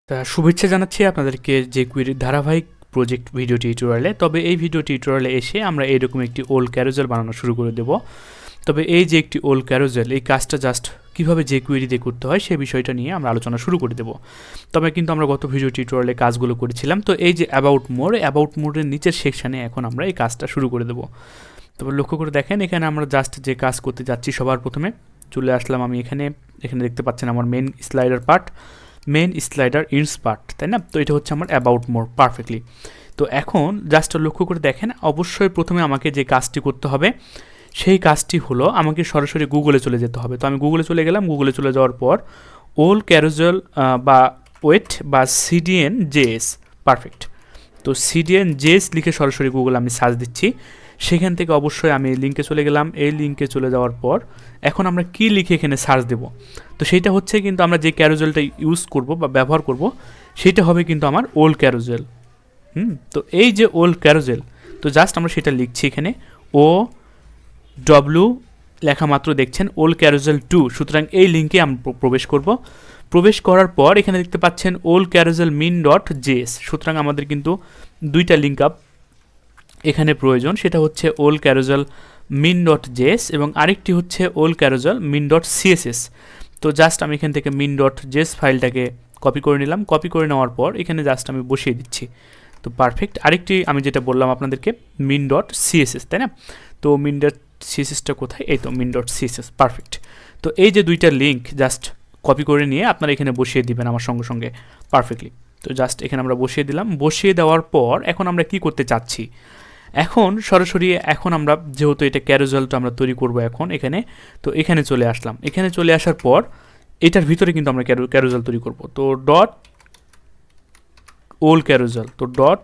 শুভেচ্ছা জানাচ্ছি আপনাদেরকে jQuery ধারাবাহিক প্রজেক্ট ভিডিও টিউটোরিয়ালে। তবে এই ভিডিও টিউটোরিয়ালে এসে আমরা এরকম একটি ওল্ড ক্যারোসেল বানানো শুরু করে দেব। তবে এই যে একটি ওল্ড ক্যারোসেল, এই কাজটা জাস্ট কীভাবে jQuery দিয়ে করতে হয় সেই বিষয়টা নিয়ে আমরা আলোচনা শুরু করে দেব। তবে কিন্তু আমরা গত ভিডিও টিউটোরিয়ালে কাজগুলো করেছিলাম। তো এই যে অ্যাবাউট মোডের নিচের সেকশানে এখন আমরা এই কাজটা শুরু করে দেব। তবে লক্ষ্য করে দেখেন, এখানে আমরা জাস্ট যে কাজ করতে যাচ্ছি, সবার প্রথমে চলে আসলাম আমি এখানে দেখতে পাচ্ছেন আমার মেন স্লাইডার ইনস পার্ট, তাই না? তো এটা হচ্ছে আমার অ্যাবাউট মোর পারফেক্টলি। তো এখন জাস্ট লক্ষ্য করে দেখেন, অবশ্যই প্রথমে আমাকে যে কাজটি করতে হবে সেই কাজটি হলো আমাকে সরাসরি গুগলে চলে যেতে হবে। তো আমি গুগলে চলে গেলাম। গুগলে চলে যাওয়ার পর ওল্ড ক্যারোসেল বা ওয়েট বা CDN.js পারফেক্ট। তো CDN.js লিখে সরাসরি গুগলে আমি সার্চ দিচ্ছি। সেখান থেকে অবশ্যই আমি লিঙ্কে চলে গেলাম। এই লিঙ্কে চলে যাওয়ার পর এখন আমরা কি লিখে এখানে সার্চ দেব, তো সেইটা হচ্ছে কিন্তু আমরা যে ক্যারোসেলটা ইউজ করব বা ব্যবহার করব সেটা হবে কিন্তু আমার ওল্ড ক্যারোসেল। তো এই যে ওল্ড ক্যারোসেল, তো জাস্ট আমরা সেটা লিখছি এখানে OW লেখা মাত্র দেখছেন ওল্ড ক্যারোসেল 2। সুতরাং এই লিঙ্কে আমরা প্রবেশ করব। প্রবেশ করার পর এখানে দেখতে পাচ্ছেন ওল্ড ক্যারোসেল min.js। সুতরাং আমাদের কিন্তু দুইটা লিঙ্ক আপ এখানে প্রয়োজন, সেটা হচ্ছে ওল্ড ক্যারোসেল min.js এবং আরেকটি হচ্ছে ওল্ড ক্যারোসেল min.css। তো জাস্ট আমি এখান থেকে min.js ফাইলটাকে কপি করে নিলাম। কপি করে নেওয়ার পর এখানে জাস্ট আমি বসিয়ে দিচ্ছি। তো পারফেক্ট। আরেকটি আমি যেটা বললাম আপনাদেরকে min.css, তাই না? তো min.cssটা কোথায়? এই তো min.css, পারফেক্ট। তো এই যে দুইটা লিঙ্ক জাস্ট কপি করে নিয়ে আপনারা এখানে বসিয়ে দিবেন আমার সঙ্গে সঙ্গে পারফেক্টলি। তো জাস্ট এখানে আমরা বসিয়ে দিলাম। বসিয়ে দেওয়ার পর এখন আমরা কি করতে চাচ্ছি, এখন সরাসরি এখন আমরা যেহেতু এটা ক্যারোসেলটা আমরা তৈরি করব এখন এখানে, তো এখানে চলে আসলাম। এখানে চলে আসার পর এটার ভিতরে কিন্তু আমরা ক্যারোসেল তৈরি করব। তো ডট ওল্ড ক্যারোসেল, তো ডট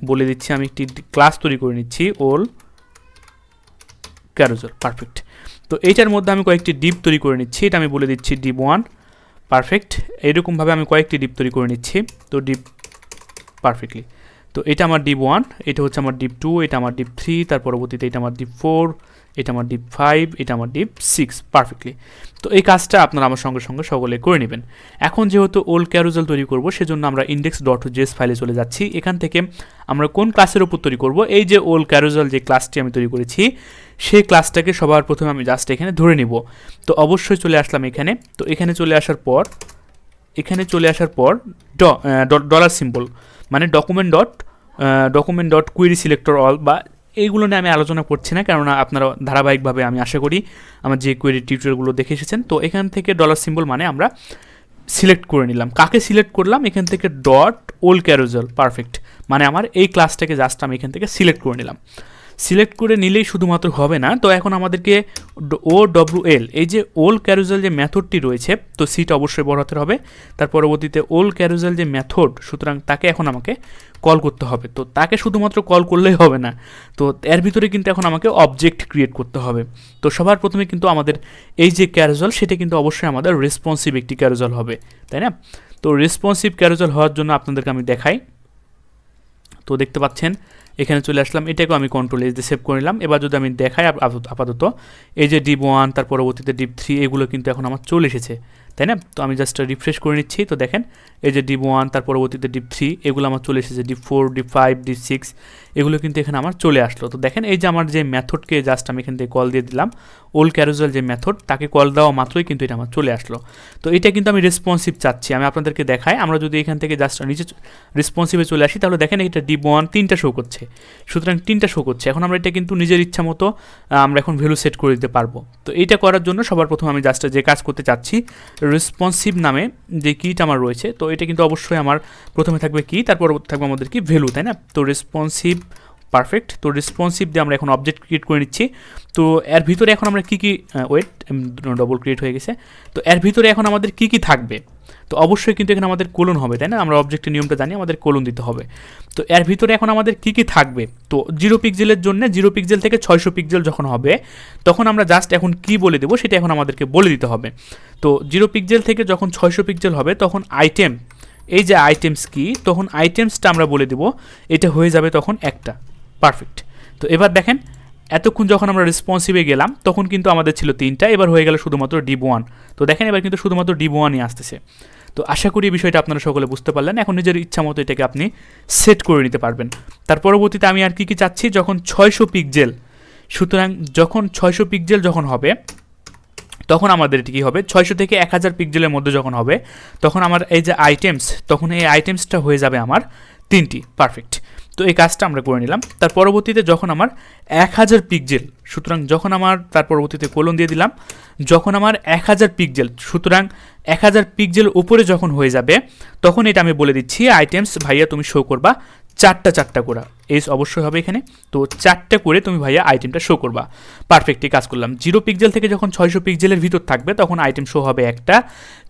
বলে দিচ্ছি, আমি একটি ক্লাস তৈরি করে নিচ্ছি ওল্ড ক্যারোসেল, পারফেক্ট। তো এইটার মধ্যে আমি কয়েকটি ডিপ তৈরি করে নিচ্ছি। এটা আমি বলে দিচ্ছি ডিপ 1, পারফেক্ট। এইরকমভাবে আমি কয়েকটি ডিপ তৈরি করে নিচ্ছি। তো ডিপ, পারফেক্টলি। তো এটা আমার ডিপ 1, এটা হচ্ছে আমার ডিপ 2, এটা আমার ডিপ 3, তার পরবর্তীতে এটা আমার ডিপ 4, এটা আমার ডিপ 5, এটা আমার ডিপ 6, পারফেক্টলি। তো এই কাজটা আপনারা আমার সঙ্গে সঙ্গে সকলে করে নেবেন। এখন যেহেতু ওল্ড ক্যারোসেল তৈরি করব, সেজন্য আমরা index.js ফাইলে চলে যাচ্ছি। এখান থেকে আমরা কোন ক্লাসের উপর তৈরি করব, এই যে ওল্ড ক্যারোসেল যে ক্লাসটি আমি তৈরি করেছি সেই ক্লাসটাকে সবার প্রথমে আমি জাস্ট এখানে ধরে নিব। তো অবশ্যই চলে আসলাম এখানে। তো এখানে চলে আসার পর ডলার সিম্বল মানে document dot query selector all বা এইগুলো নিয়ে আমি আলোচনা করছি না, কেননা আপনারা ধারাবাহিকভাবে আমি আশা করি আমার jQuery টিউটোরিয়ালগুলো দেখে এসেছেন। তো এখান থেকে ডলার সিম্বল মানে আমরা সিলেক্ট করে নিলাম। কাকে সিলেক্ট করলাম? এখান থেকে ডট ওল্ড ক্যারোসেল, পারফেক্ট। মানে আমার এই ক্লাসটাকে জাস্ট আমি এখান থেকে সিলেক্ট করে নিলাম। সিলেক্ট করে নিলেই শুধুমাত্র হবে না, তো এখন আমাদেরকে OWL এই যে ওল্ড ক্যারোসেল যে মেথডটি রয়েছে, তো সিটা অবশ্যই বড় হাতের হবে। তার পরবর্তীতে ওল্ড ক্যারোসেল যে মেথড, সুতরাং তাকে এখন আমাকে কল করতে হবে। তো তাকে শুধুমাত্র কল করলেই হবে না, তো এর ভিতরে কিন্তু এখন আমাকে অবজেক্ট ক্রিয়েট করতে হবে। তো সবার প্রথমে কিন্তু আমাদের এই যে ক্যারোসেল সেটা কিন্তু অবশ্যই আমাদের রেসপন্সিভ একটি ক্যারোসেল হবে, তাই না? তো রেসপন্সিভ ক্যারোসেল হওয়ার জন্য আপনাদেরকে আমি দেখাই। তো দেখতে পাচ্ছেন এখানে চলে আসলাম, এটাকেও আমি কন্ট্রোল-S দিয়ে সেভ করে নিলাম। এবার যদি আমি দেখাই আপাতত এই যে ডিপ 1, তার পরবর্তীতে ডিপ 3, এগুলো কিন্তু এখন আমার চলে এসেছে, তাই না? তো আমি জাস্ট রিফ্রেশ করে নিচ্ছি। তো দেখেন এই যে ডিপ 1, তার পরবর্তীতে ডিপ 3, এগুলো আমার চলে এসেছে। ডিপ 4, ডিপ 5, ডিপ 6, এগুলো কিন্তু এখানে আমার চলে আসলো। তো দেখেন এই যে আমার যে মেথডকে জাস্ট আমি এখান থেকে কল দিয়ে দিলাম, ওল্ড ক্যারোসেল যে মেথড, তাকে কল দেওয়া মাত্রই কিন্তু এটা আমার চলে আসলো। তো এটা কিন্তু আমি রেসপন্সিভ চাচ্ছি, আমি আপনাদেরকে দেখাই। আমরা যদি এখান থেকে জাস্ট নিচে রেসপন্সিভে চলে আসি, তাহলে দেখেন এটা ডিপ 1 3টা শো করছে, সুতরাং 3টা শো করছে। এখন আমরা এটা কিন্তু নিজের ইচ্ছা মতো আমরা এখন ভ্যালু সেট করে দিতে পারবো। তো এইটা করার জন্য সবার প্রথমে আমি জাস্ট যে কাজ করতে চাচ্ছি, রেসপন্সিভ নামে যে কিটা আমার রয়েছে, তো এটা কিন্তু অবশ্যই আমার প্রথমে থাকবে কি, তারপর থাকবে আমাদের কি ভ্যালু, তাই না? তো রেসপন্সিভ, পারফেক্ট। তো রেসপন্সিভ দিয়ে আমরা এখন অবজেক্ট ক্রিয়েট করে নিচ্ছি। তো এর ভিতরে এখন আমরা কী ওয়েট ডবল ক্রিয়েট হয়ে গেছে। তো এর ভিতরে এখন আমাদের কী থাকবে, তো অবশ্যই কিন্তু এখানে আমাদের কোলন হবে, তাই না? আমরা অবজেক্টের নিয়মটা জানি, আমাদের কোলন দিতে হবে। তো এর ভিতরে এখন আমাদের কী থাকবে, তো 0 পিক্সেলের জন্য 0 পিক্সেল থেকে 600 পিক্সেল যখন হবে, তখন আমরা জাস্ট এখন কি বলে দেবো সেটা এখন আমাদেরকে বলে দিতে হবে। তো 0 পিক্সেল থেকে যখন 600 পিক্সেল হবে, তখন আইটেম, এই যে আইটেমস কি, তখন আইটেমসটা আমরা বলে দেবো, এটা হয়ে যাবে তখন একটা, পারফেক্ট। তো এবার দেখেন এতক্ষণ যখন আমরা রেসপন্সিভে গেলাম তখন কিন্তু আমাদের ছিল 3টা, এবার হয়ে গেল শুধুমাত্র ডিপ 1। তো দেখেন এবার কিন্তু শুধুমাত্র ডিপ 1ই আসতেছে। তো আশা করি এই বিষয়টা আপনারা সকলে বুঝতে পারলেন। এখন নিজের ইচ্ছা মতো এটাকে আপনি সেট করে নিতে পারবেন। তার পরবর্তীতে আমি আর কি চাচ্ছি, যখন 600 পিক্সেল, সুতরাং যখন 600 পিক্সেল যখন হবে তখন আমাদের এটি কী হবে, 600 থেকে 1000 পিক্সেলের মধ্যে যখন হবে তখন আমার এই যে আইটেমস, তখন এই আইটেমসটা হয়ে যাবে আমার 3টি। পারফেক্ট। তো এই কাজটা আমরা করে নিলাম। তার পরবর্তীতে যখন আমার 1000 পিক্সেল, সুতরাং যখন আমার তার পরবর্তীতে কোলন দিয়ে দিলাম, যখন আমার 1000 পিক্সেল, সুতরাং 1000 পিক্সেল উপরে যখন হয়ে যাবে তখন এটা আমি বলে দিচ্ছি আইটেমস ভাইয়া তুমি শো করবা 4টা করে। এস অবশ্যই হবে এখানে, তো 4টা করে তুমি ভাইয়া আইটেমটা শো করবা। পারফেক্টলি কাজ করলাম। 0 পিক্সেল থেকে যখন 600 পিক্সেলের ভিতর থাকবে তখন আইটেম শো হবে একটা,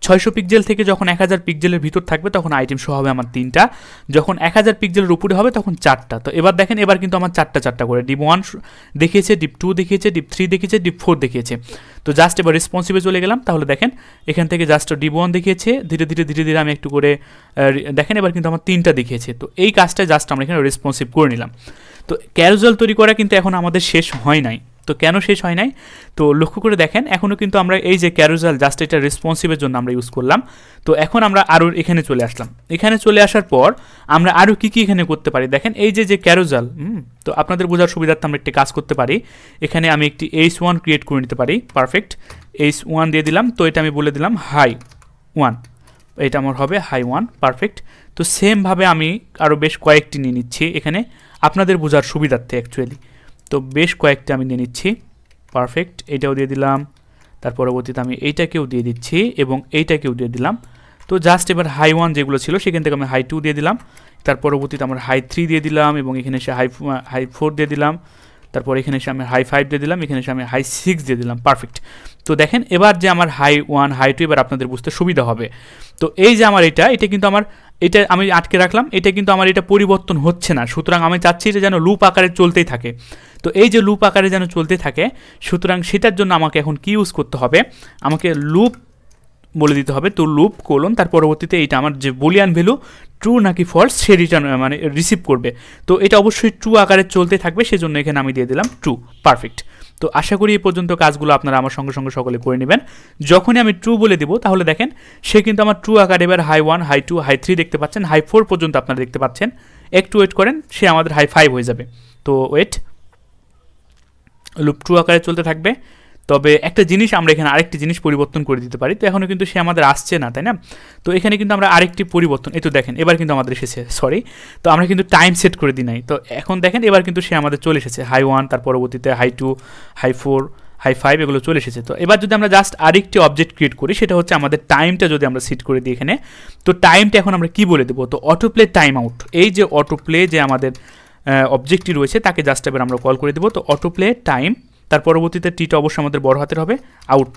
600 পিক্সেল থেকে যখন 1000 পিক্সেলের ভিতর থাকবে তখন আইটেম শো হবে আমার 3টা, যখন 1000 পিক্সেলের উপরে হবে তখন 4টা। তো এবার দেখেন, এবার কিন্তু আমার 4টা করে ডিপ 1 দেখিয়েছে, ডিপ 2 দেখিয়েছে, ডিপ 3 দেখিয়েছে, ডিপ 4 দেখিয়েছে। তো জাস্ট এবার রেসপন্সিভে চলে গেলাম, তাহলে দেখেন এখান থেকে জাস্ট ডিপ 1 দেখিয়েছে, ধীরে ধীরে আমি একটু করে দেখেন এবার কিন্তু আমার 3টা দেখিয়েছে। তো এই কাজটা জাস্ট আমরা এখানে রেসপন্সিভ করে নিলাম। তো ক্যারুসেল তৈরি করা কিন্তু এখন আমাদের শেষ হয় নাই। তো কেন শেষ হয় নাই, তো লক্ষ্য করে দেখেন এখনও কিন্তু আমরা এই যে ক্যারুসেল জাস্ট এটা রেসপন্সিভের জন্য আমরা ইউজ করলাম। তো এখন আমরা আরও এখানে চলে আসলাম। এখানে চলে আসার পর আমরা আরও কী এখানে করতে পারি, দেখেন এই যে ক্যারুসেল, তো আপনাদের বোঝার সুবিধার্থে আমরা একটি কাজ করতে পারি। এখানে আমি একটি H1 ক্রিয়েট করে নিতে পারি। পারফেক্ট, H1 দিয়ে দিলাম। তো এটা আমি বলে দিলাম হাই 1, এটা আমার হবে হাই 1। পারফেক্ট। তো সেমভাবে আমি আরও বেশ কয়েকটি নিয়ে নিচ্ছি এখানে আপনাদের বোঝার সুবিধার্থে অ্যাকচুয়ালি। তো বেশ কয়েকটা আমি নিয়ে নিচ্ছি। পারফেক্ট, এটাও দিয়ে দিলাম। তার পরবর্তীতে আমি এইটাকেও দিয়ে দিচ্ছি এবং এইটাকেও দিয়ে দিলাম। তো জাস্ট এবার হাই 1 যেগুলো ছিল সেখান থেকে আমি হাই 2 দিয়ে দিলাম। তার পরবর্তীতে আমার হাই 3 দিয়ে দিলাম এবং এখানে এসে হাই 4 দিয়ে দিলাম। তারপর এখানে এসে আমি হাই 5 দিয়ে দিলাম, এখানে এসে আমি হাই 6 দিয়ে দিলাম। পারফেক্ট। তো দেখেন এবার যে আমার হাই 1 হাই 2 এবার আপনাদের বুঝতে সুবিধা হবে। তো এই যে আমার এটা কিন্তু আমার এটা আমি আটকে রাখলাম, এটা কিন্তু আমার এটা পরিবর্তন হচ্ছে না। সুতরাং আমি চাচ্ছি যে যেন লুপ আকারে চলতেই থাকে। তো এই যে লুপ আকারে যেন চলতে থাকে, সুতরাং সেটার জন্য আমাকে এখন কি ইউজ করতে হবে, আমাকে লুপ বলে দিতে হবে। তো লুপ কোলন, তার পরবর্তীতে এইটা আমার যে বুলিয়ান ভ্যালু ট্রু নাকি ফলস সে রিটার্ন মানে রিসিভ করবে। তো এটা অবশ্যই ট্রু আকারে চলতে থাকবে, সেজন্য এখানে আমি দিয়ে দিলাম ট্রু। পারফেক্ট। তো আশা করি এই পর্যন্ত কাজগুলো আপনারা আমার সঙ্গে সকলে করে নেবেন। যখনই আমি ট্রু বলে দেবো তাহলে দেখেন সে কিন্তু আমার ট্রু আকারে এবার হাই 1 হাই 2 হাই 3 দেখতে পাচ্ছেন, হাই 4 পর্যন্ত আপনারা দেখতে পাচ্ছেন। একটু ওয়েট করেন, সে আমাদের হাই 5 হয়ে যাবে। তো ওয়েট, লুপ ট্রু আকারে চলতে থাকবে। তবে একটা জিনিস আমরা এখানে আরেকটি জিনিস পরিবর্তন করে দিতে পারি। তো এখনও কিন্তু সে আমাদের আসছে না, তাই না? তো এখানে কিন্তু আমরা আরেকটি পরিবর্তন, এই তো দেখেন এবার কিন্তু আমাদের এসেছে, সরি। তো আমরা কিন্তু টাইম সেট করে দিই নাই। তো এখন দেখেন এবার কিন্তু সে আমাদের চলে এসেছে হাই 1, তার পরবর্তীতে হাই 2 হাই 4 হাই 5 এগুলো চলে এসেছে। তো এবার যদি আমরা জাস্ট আরেকটি অবজেক্ট ক্রিয়েট করি, সেটা হচ্ছে আমাদের টাইমটা যদি আমরা সেট করে দিই এখানে। তো টাইমটা এখন আমরা কি বলে দেবো, তো অটো প্লে টাইম আউট। এই যে অটো প্লে যে আমাদের অবজেক্টটি রয়েছে তাকে জাস্ট এবার আমরা কল করে দেবো। তো অটো প্লে টাইম, তার পরবর্তীতে টিটা অবশ্যই আমাদের বড় হাতের হবে, আউট।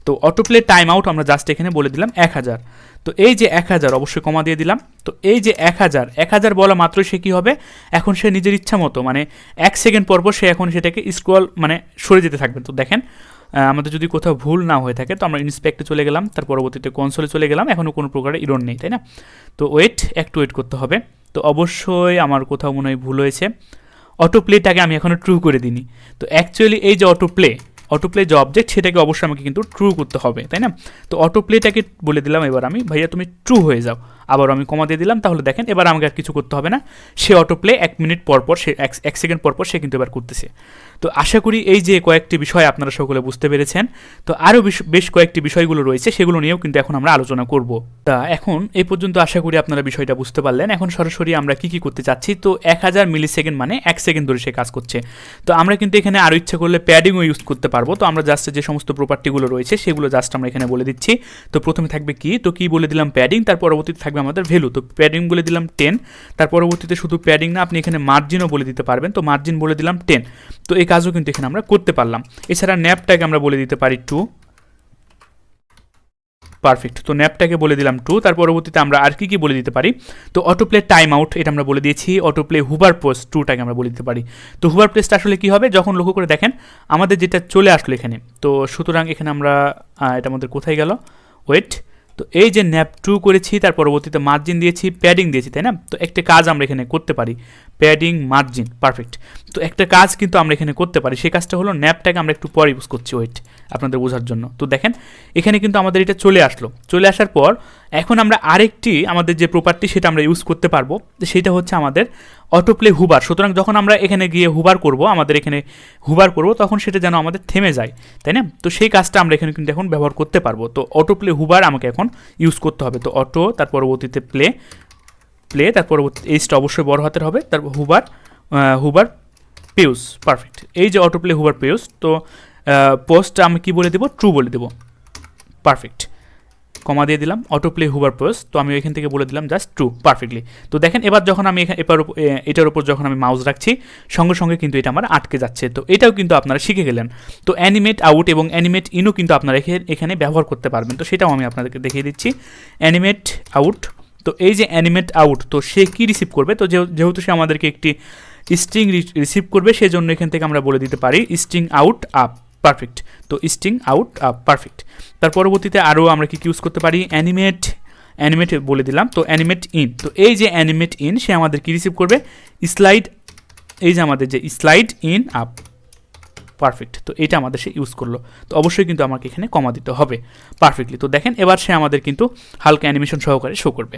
তো অটো প্লে টাইম আউট আমরা জাস্ট এখানে বলে দিলাম 1000। তো এই যে 1000 অবশ্যই কমা দিয়ে দিলাম। তো এই যে 1000 বলা মাত্রই সে কী হবে, এখন সে নিজের ইচ্ছা মতো মানে 1 সেকেন্ড পর সে এখন সেটাকে স্ক্রল মানে সরে যেতে থাকবে। তো দেখেন আমাদের যদি কোথাও ভুল না হয়ে থাকে তো আমরা ইন্সপেক্টে চলে গেলাম, তার পরবর্তীতে কনসোলে চলে গেলাম, এখনও কোনো প্রকারের ইরর নেই, তাই না? তো একটু ওয়েট করতে হবে। তো অবশ্যই আমার কোথাও মনে হয় ভুল হয়েছে, অটো প্লেটাকে আমি এখনও ট্রু করে দিইনি। তো অ্যাকচুয়ালি এই যে অটো প্লে যে অবজেক্ট সেটাকে অবশ্যই আমাকে কিন্তু ট্রু করতে হবে, তাই না? তো অটো প্লেটাকে বলে দিলাম এবার আমি, ভাইয়া তুমি ট্রু হয়ে যাও। আবার আমি কমা দিয়ে দিলাম, তাহলে দেখেন এবার আমাকে আর কিছু করতে হবে না। সে অটো প্লে 1 মিনিট পরপর সে 1 সেকেন্ড পরপর সে কিন্তু এবার করতেছে। তো আশা করি এই যে কয়েকটি বিষয় আপনারা সকলে বুঝতে পেরেছেন। তো আরও বেশ কয়েকটি বিষয়গুলো রয়েছে, সেগুলো নিয়েও কিন্তু এখন আমরা আলোচনা করব। তা এখন এই পর্যন্ত আশা করি আপনারা বিষয়টা বুঝতে পারলেন। এখন সরাসরি আমরা কি করতে চাচ্ছি, তো 1000 মিলি সেকেন্ড মানে 1 সেকেন্ড ধরে সে কাজ করছে। তো আমরা কিন্তু এখানে আরও ইচ্ছা করলে প্যাডিংও ইউজ করতে পারবো। তো আমরা জাস্ট যে সমস্ত প্রপার্টিগুলো রয়েছে সেগুলো জাস্ট আমরা এখানে বলে দিচ্ছি। তো প্রথমে থাকবে কি, তো কি বলে দিলাম প্যাডিং, তার পরবর্তীতে থাকবে আমাদের ভ্যালু। তো প্যাডিং বলে দিলাম 10, তার পরবর্তীতে শুধু প্যাডিং না আপনি এখানে মার্জিনও বলে দিতে পারবেন। তো মার্জিন বলে দিলাম 10। তো এই কাজও কিন্তু এখানে আমরা করতে পারলাম। এছাড়া ন্যাপটাকে আমরা বলে দিতে পারি 2। পারফেক্ট। তো ন্যাপটাকে বলে দিলাম 2। তার পরবর্তীতে আমরা আর কি বলে দিতে পারি, তো অটো প্লে টাইম আউট এটা আমরা বলে দিয়েছি। অটো প্লে হুভার পোস্ট 2টাকে আমরা বলে দিতে পারি। তো হুভার পোস্টটা আসলে কী হবে, যখন লক্ষ্য করে দেখেন আমাদের যেটা চলে আসলো এখানে। তো সুতরাং এখানে আমরা এটা আমাদের কোথায় গেল, ওয়েট। তো এই যে ন্যাপ 2 করেছি, তার পরবর্তীতে মার্জিন দিয়েছি, প্যাডিং দিয়েছি, তাই না? তো একটা কাজ আমরা এখানে করতে পারি, প্যাডিং মার্জিন। পারফেক্ট। তো একটা কাজ কিন্তু আমরা এখানে করতে পারি, সেই কাজটা হলো ন্যাপটাকে আমরা একটু পরে ইউজ করছি, ওয়েট আপনাদের বোঝার জন্য। তো দেখেন এখানে কিন্তু আমাদের এটা চলে আসার পর এখন আমরা আরেকটি আমাদের যে প্রপার্টি সেটা আমরা ইউজ করতে পারবো, সেটা হচ্ছে আমাদের অটোপ্লে হুবার। সুতরাং যখন আমরা এখানে গিয়ে হুবার করব, আমাদের এখানে হুবার করব, তখন সেটা যেন আমাদের থেমে যায়, তাই না? তো সেই কাজটা আমরা এখানে কিন্তু এখন ব্যবহার করতে পারবো। তো অটোপ্লে হুবার আমাকে এখন ইউজ করতে হবে। তো অটো, তার পরবর্তীতে প্লে, তার পরবর্তী এইচটা অবশ্যই বড় হাতের হবে, তারপর হুবার পেউস, পারফেক্ট। এই যে অটোপ্লে হুবার পেউস, তো পোস্টটা আমি কি বলে দেবো, ট্রু বলে দেবো, পারফেক্ট। কমা দিয়ে দিলাম, অটোপ্লে হুবার পেউস, তো আমি এখান থেকে বলে দিলাম জাস্ট ট্রু, পারফেক্টলি। তো দেখেন এবার যখন আমি এটার উপর যখন আমি মাউস রাখছি, সঙ্গে সঙ্গে কিন্তু এটা আমার আটকে যাচ্ছে। তো এটাও কিন্তু আপনারা শিখে গেলেন। তো অ্যানিমেট আউট এবং অ্যানিমেট ইনও কিন্তু আপনারা এখানে ব্যবহার করতে পারবেন। তো সেটাও আমি আপনাদেরকে দেখিয়ে দিচ্ছি। অ্যানিমেট আউট, তো এই যে অ্যানিমেট আউট, তো সে কি রিসিভ করবে, তো যেহেতু সে আমাদেরকে একটি স্ট্রিং রিসিভ করবে, সেজন্য এখান থেকে আমরা বলে দিতে পারি স্ট্রিং আউট আপ, পারফেক্ট। তো স্ট্রিং আউট আপ, পারফেক্ট। তার পরবর্তীতে আরও আমরা কি ইউজ করতে পারি, অ্যানিমেট বলে দিলাম। তো অ্যানিমেট ইন, তো এই যে অ্যানিমেট ইন, সে আমাদের কি রিসিভ করবে, স্লাইড, এই যে আমাদের যে স্লাইড ইন আপ, পারফেক্ট। তো এটা আমাদের সে ইউজ করলো। তো অবশ্যই কিন্তু আমাকে এখানে কমা দিতে হবে, পারফেক্টলি। তো দেখেন এবার সে আমাদের কিন্তু হালকা অ্যানিমেশন সহকারে শো করবে।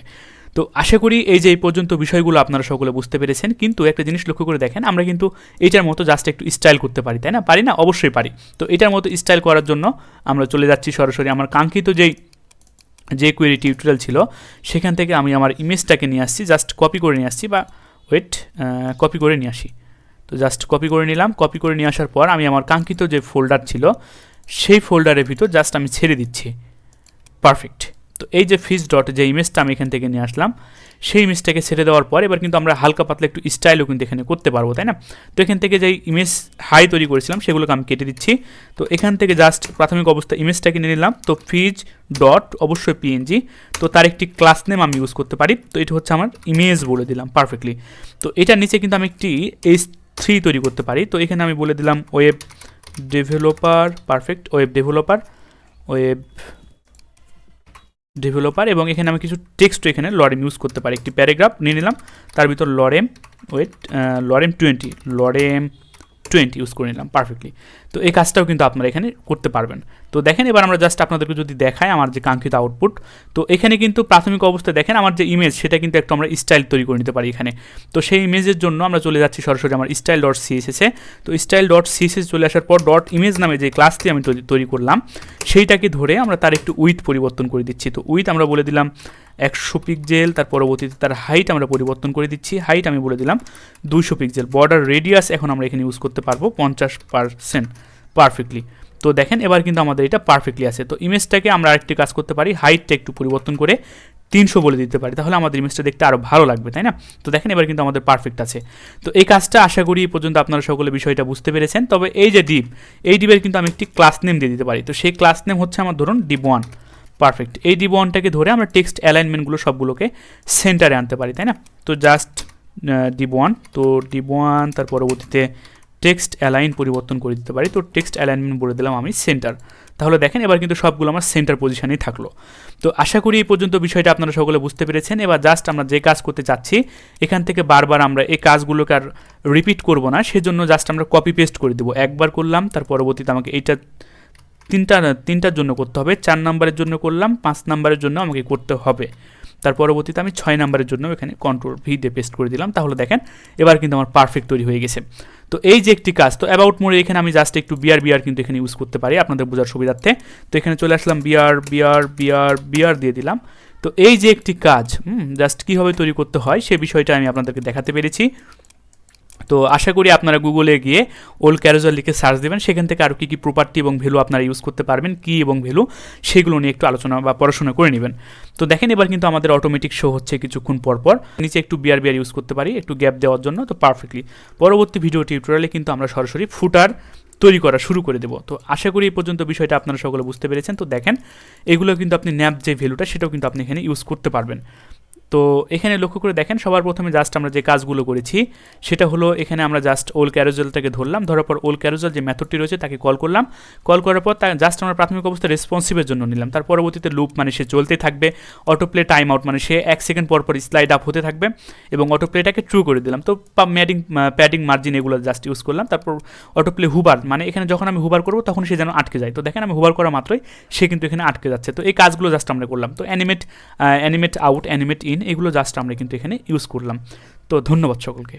তো আশা করি এই যে এই পর্যন্ত বিষয়গুলো আপনারা সকলে বুঝতে পেরেছেন। কিন্তু একটা জিনিস লক্ষ্য করে দেখেন, আমরা কিন্তু এটার মতো জাস্ট একটু স্টাইল করতে পারি, তাই না? পারি না? অবশ্যই পারি। তো এটার মতো স্টাইল করার জন্য আমরা চলে যাচ্ছি সরাসরি আমার কাঙ্ক্ষিত যেই jQuery টিউটোরিয়াল ছিল, সেখান থেকে আমি আমার ইমেজটাকে নিয়ে আসছি, জাস্ট কপি করে নিয়ে আসছি, বা কপি করে নিয়ে আসি। তো জাস্ট কপি করে নিলাম। কপি করে নিয়ে আসার পর আমি আমার কাঙ্ক্ষিত যে ফোল্ডার ছিল, সেই ফোল্ডারের ভিতর জাস্ট আমি ছেড়ে দিচ্ছি, পারফেক্ট। তো এই যে ফিস ডট, যে ইমেজটা আমি এখান থেকে নিয়ে আসলাম, সেই ইমেজটাকে ছেড়ে দেওয়ার পর এবার কিন্তু আমরা হালকা পাতলা একটু স্টাইলও কিন্তু এখানে করতে পারবো, তাই না? তো এখান থেকে যে ইমেজ হাই তৈরি করেছিলাম, সেগুলোকে আমি কেটে দিচ্ছি। তো এখান থেকে জাস্ট প্রাথমিক অবস্থা ইমেজটাকে নিয়ে নিলাম। তো ফিজ ডট, অবশ্যই পিএনজি, তো তার একটি ক্লাস নেম আমি ইউজ করতে পারি। তো এটা হচ্ছে আমার ইমেজ বলে দিলাম, পারফেক্টলি। তো এটার নিচে কিন্তু আমি একটি H3 তৈরি করতে পারি। তো এখানে আমি বলে দিলাম web developer, perfect, web developer, এবং এখানে আমি কিছু টেক্সট এখানে লরেম ইউজ করতে পারি। একটি প্যারাগ্রাফ নিয়ে নিলাম, তার ভিতর লরেম 20 ইউজ করে নিলাম, পারফেক্টলি। তো এই কাজটাও কিন্তু আপনারা এখানে করতে পারবেন। তো দেখেন এবার আমরা জাস্ট আপনাদেরকে যদি দেখাই আমার যে কাঙ্ক্ষিত আউটপুট, তো এখানে কিন্তু প্রাথমিক অবস্থায় দেখেন আমার যে ইমেজ, সেটা কিন্তু একটু আমরা স্টাইল তৈরি করে নিতে পারি এখানে। তো সেই ইমেজের জন্য আমরা চলে যাচ্ছি সরাসরি আমার স্টাইল ডট সিএসএসে। তো স্টাইল ডট সিএসএস চলে আসার পর ডট ইমেজ নামে যে ক্লাসটি আমি তৈরি করলাম, সেইটাকে ধরে আমরা তার একটু উইথ পরিবর্তন করে দিচ্ছি। তো উইথ আমরা বলে দিলাম 100 পিক্সেল, তার পরবর্তীতে তার হাইট আমরা পরিবর্তন করে দিচ্ছি, হাইট আমি বলে দিলাম 200 পিক্সেল। বর্ডার রেডিয়াস এখন আমরা এখানে ইউজ করতে পারবো 50%, পারফেক্টলি। তো দেখেন এবার কিন্তু আমাদের এটা পারফেক্টলি আছে। তো ইমেজটাকে আমরা আরেকটি কাজ করতে পারি, হাইটটা একটু পরিবর্তন করে 300 বলে দিতে পারি, তাহলে আমাদের ইমেজটা দেখতে আরও ভালো লাগবে, তাই না? তো দেখেন এবার কিন্তু আমাদের পারফেক্ট আছে। তো এই কাজটা আশা করি এই পর্যন্ত আপনারা সকলে বিষয়টা বুঝতে পেরেছেন। তবে এই যে ডিপ, এই ডিপের কিন্তু আমি একটি ক্লাস নেম দিয়ে দিতে পারি। তো সেই ক্লাস নেম হচ্ছে আমার ধরুন ডিপ1, পারফেক্ট। এই ডিপ1টাকে ধরে আমরা টেক্সট অ্যালাইনমেন্টগুলো সবগুলোকে সেন্টারে আনতে পারি, তাই না? তো জাস্ট ডিপ1, তো ডিপ1, তার পরবর্তীতে টেক্সট অ্যালাইন পরিবর্তন করে দিতে পারি। তো টেক্সট অ্যালাইনমেন্ট বলে দিলাম আমি সেন্টার। তাহলে দেখেন এবার কিন্তু সবগুলো আমার সেন্টার পজিশনেই থাকলো। তো আশা করি এই পর্যন্ত বিষয়টা আপনারা সকলে বুঝতে পেরেছেন। এবার জাস্ট আমরা যে কাজ করতে চাচ্ছি, এখান থেকে বারবার আমরা এই কাজগুলোকে আর রিপিট করব না, সেজন্য জাস্ট আমরা কপি পেস্ট করে দেবো। একবার করলাম, তার পরবর্তীতে আমাকে এইটা তিনটার জন্য করতে হবে, 4 নাম্বারের জন্য করলাম, 5 নাম্বারের জন্য আমাকে করতে হবে। তার পরবর্তীতে আমি 6 নাম্বারের জন্য এখানে Ctrl+V দিয়ে পেস্ট করে দিলাম। তাহলে দেখেন এবার কিন্তু আমার পারফেক্ট তৈরি হয়ে গেছে। তো এই যে একটি কাজ, তো অ্যাবাউট মোড়ে এখানে আমি জাস্ট একটু বিআর কিন্তু এখানে ইউজ করতে পারি আপনাদের বোঝার সুবিধার্থে। তো এখানে চলে আসলাম বিআর দিয়ে দিলাম। তো এই যে একটি কাজ জাস্ট কীভাবে তৈরি করতে হয় সে বিষয়টা আমি আপনাদেরকে দেখাতে পেরেছি। তো আশা করি আপনারা গুগলে গিয়ে ওল্ড ক্যারোসেল লিখে সার্চ দেবেন, সেখান থেকে আরও কী কী প্রপার্টি এবং ভ্যালু আপনারা ইউজ করতে পারবেন, কী এবং ভ্যালু, সেগুলো নিয়ে একটু আলোচনা বা পড়াশোনা করে নেবেন। তো দেখেন এবার কিন্তু আমাদের অটোমেটিক শো হচ্ছে কিছুক্ষণ পর নিচে একটু বিআর ইউজ করতে পারি একটু গ্যাপ দেওয়ার জন্য। তো পারফেক্টলি পরবর্তী ভিডিও টিউটোরিয়ালে কিন্তু আমরা সরাসরি ফুটার তৈরি করা শুরু করে দেবো। তো আশা করি এই পর্যন্ত বিষয়টা আপনারা সকলে বুঝতে পেরেছেন। তো দেখেন এগুলো কিন্তু আপনি ন্যাপ যে ভ্যালুটা সেটাও কিন্তু আপনি এখানে ইউজ করতে পারবেন। তো এখানে লক্ষ্য করে দেখেন সবার প্রথমে জাস্ট আমরা যে কাজগুলো করেছি সেটা হলো এখানে আমরা জাস্ট ওল ক্যারোজেলটাকে ধরলাম, ধরার পর ওল ক্যারোজেল যে মেথডটি রয়েছে তাকে কল করলাম, কল করার পর জাস্ট আমরা প্রাথমিক অবস্থা রেসপন্সিভের জন্য নিলাম, তার পরবর্তীতে লুপ মানে সে চলতে থাকবে, অটোপ্লে টাইম আউট মানে সে 1 সেকেন্ড পর পর স্লাইড আপ হতে থাকবে, এবং অটোপ্লেটাকে ট্রু করে দিলাম। তো প্যাডিং মার্জিন এগুলো জাস্ট ইউজ করলাম। তারপর অটোপ্লে হুবার মানে এখানে যখন আমি হুবার করবো তখন সে যেন আটকে যায়। তো দেখেন আমি হুবার করা মাত্রই সে কিন্তু এখানে আটকে যাচ্ছে। তো এই কাজগুলো জাস্ট আমরা করলাম। তো অ্যানিমেট আউট, অ্যানিমেট ইন, এগুলো জাস্ট আমরা কিন্তু এখানে ইউজ করলাম। তো ধন্যবাদ সকলকে।